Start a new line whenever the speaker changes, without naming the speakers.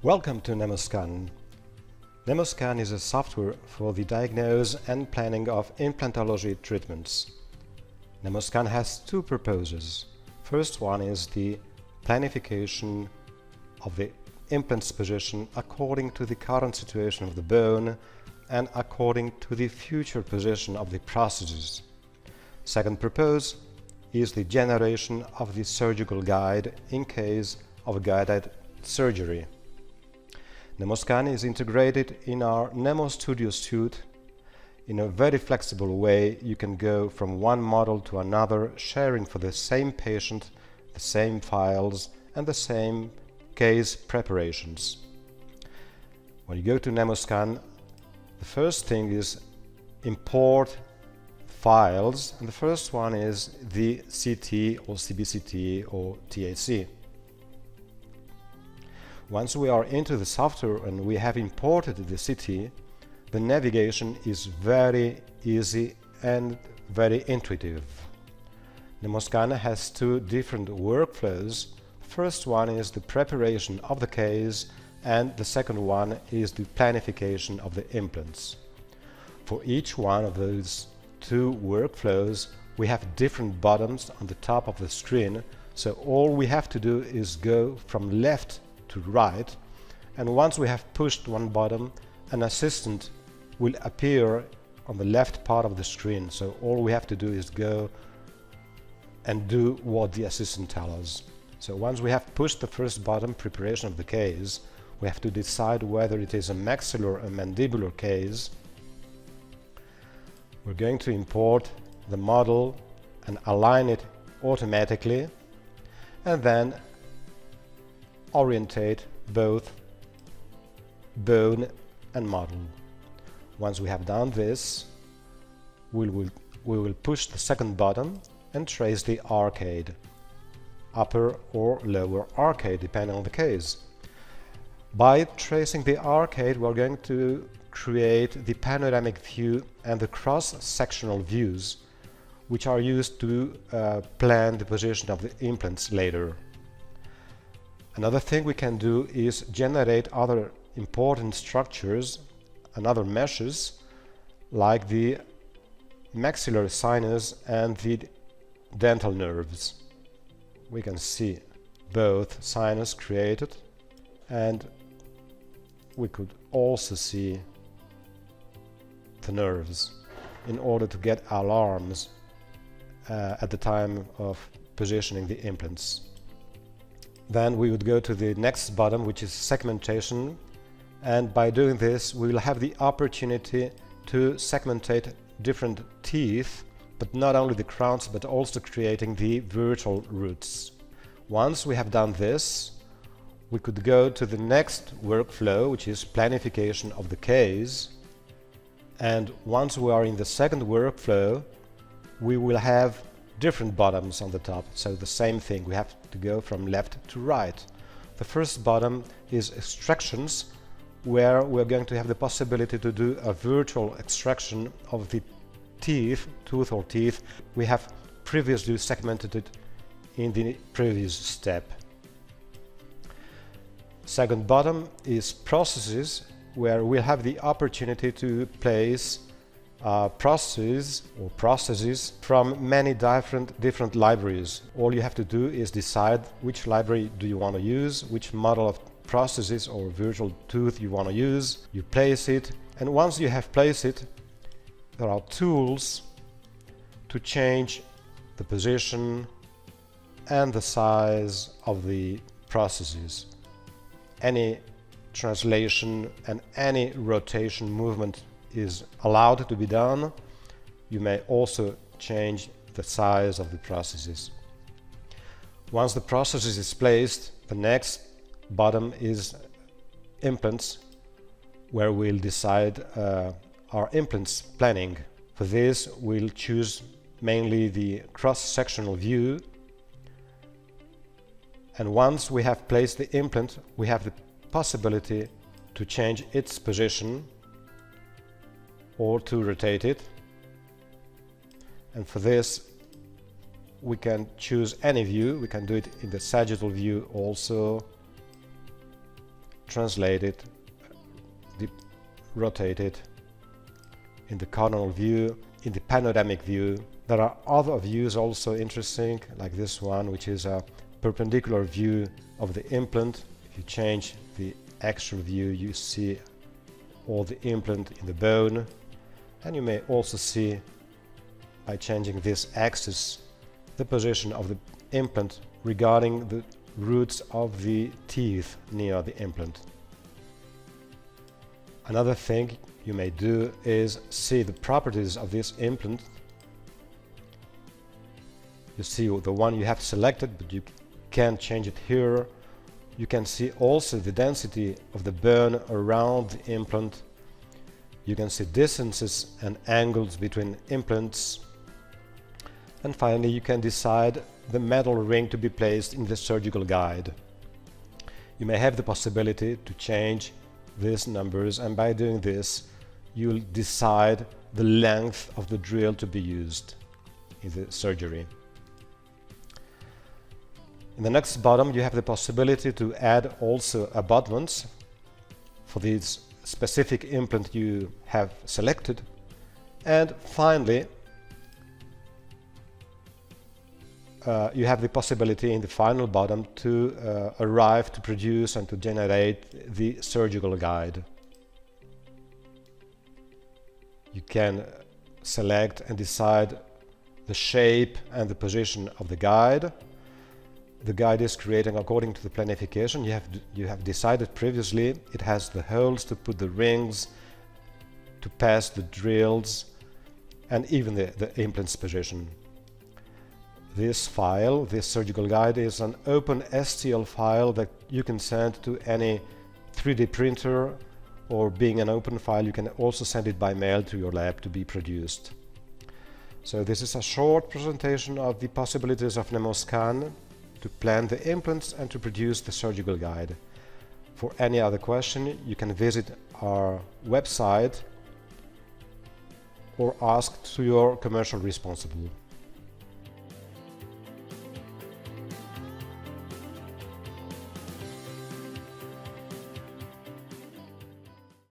Welcome to NemoScan. NemoScan is a software for the diagnosis and planning of implantology treatments. NemoScan has two purposes. First one is the planification of the implant's position according to the current situation of the bone and according to the future position of the prostheses. Second purpose is the generation of the surgical guide in case of a guided surgery. NemoScan is integrated in our Nemo Studio suite. In a very flexible way, you can go from one model to another, sharing for the same patient, the same files and the same case preparations. When you go to NemoScan, the first thing is import files, and the first one is the CT or CBCT or TAC. Once we are into the software and we have imported the CT, the navigation is very easy and very intuitive. NemoScan has two different workflows. First one is the preparation of the case and the second one is the planification of the implants. For each one of those two workflows we have different buttons on the top of the screen, so all we have to do is go from left to right, and once we have pushed one button, an assistant will appear on the left part of the screen, so all we have to do is go and do what the assistant tells us. So once we have pushed the first button, preparation of the case, we have to decide whether it is a maxillar or mandibular case. We're going to import the model and align it automatically, and then orientate both bone and model. Once we have done this, we will push the second button and trace the arcade, upper or lower arcade depending on the case. By tracing the arcade, we're going to create the panoramic view and the cross-sectional views, which are used to plan the position of the implants later. Another thing we can do is generate other important structures and other meshes like the maxillary sinus and the dental nerves. We can see both sinus created, and we could also see the nerves in order to get alarms at the time of positioning the implants. Then we would go to the next button, which is segmentation, and by doing this we will have the opportunity to segmentate different teeth, but not only the crowns but also creating the virtual roots. Once we have done this, we could go to the next workflow, which is planification of the case, and once we are in the second workflow we will have different buttons on the top, so the same thing, we have to go from left to right. The first button is extractions, where we're going to have the possibility to do a virtual extraction of the tooth or teeth we have previously segmented it in the previous step. Second button is processes, where we'll have the opportunity to place processes from many different libraries. All you have to do is decide which library do you want to use, which model of processes or virtual tooth you want to use. You place it, and once you have placed it, there are tools to change the position and the size of the processes. Any translation and any rotation movement is allowed to be done. You may also change the size of the processes. Once the processes is placed, the next button is implants, where we'll decide our implants planning. For this we'll choose mainly the cross-sectional view, and once we have placed the implant we have the possibility to change its position or to rotate it, and for this we can choose any view. We can do it in the sagittal view also, translate it, rotate it in the cardinal view, in the panoramic view. There are other views also interesting, like this one, which is a perpendicular view of the implant. If you change the actual view, you see all the implant in the bone, and you may also see, by changing this axis, the position of the implant regarding the roots of the teeth near the implant. Another thing you may do is see the properties of this implant. You see the one you have selected, but you can't change it here. You can see also the density of the bone around the implant. You can see distances and angles between implants. And finally, you can decide the metal ring to be placed in the surgical guide. You may have the possibility to change these numbers, and by doing this, you'll decide the length of the drill to be used in the surgery. In the next bottom, you have the possibility to add also abutments for this specific implant you have selected. And finally, you have the possibility in the final bottom to arrive to produce and to generate the surgical guide. You can select and decide the shape and the position of the guide. The guide is created according to the planification you have decided previously. It has the holes to put the rings, to pass the drills, and even the implant's position. This file, this surgical guide, is an open STL file that you can send to any 3D printer, or being an open file, you can also send it by mail to your lab to be produced. So this is a short presentation of the possibilities of NemoScan to plan the implants and to produce the surgical guide. For any other question, you can visit our website or ask to your commercial responsible.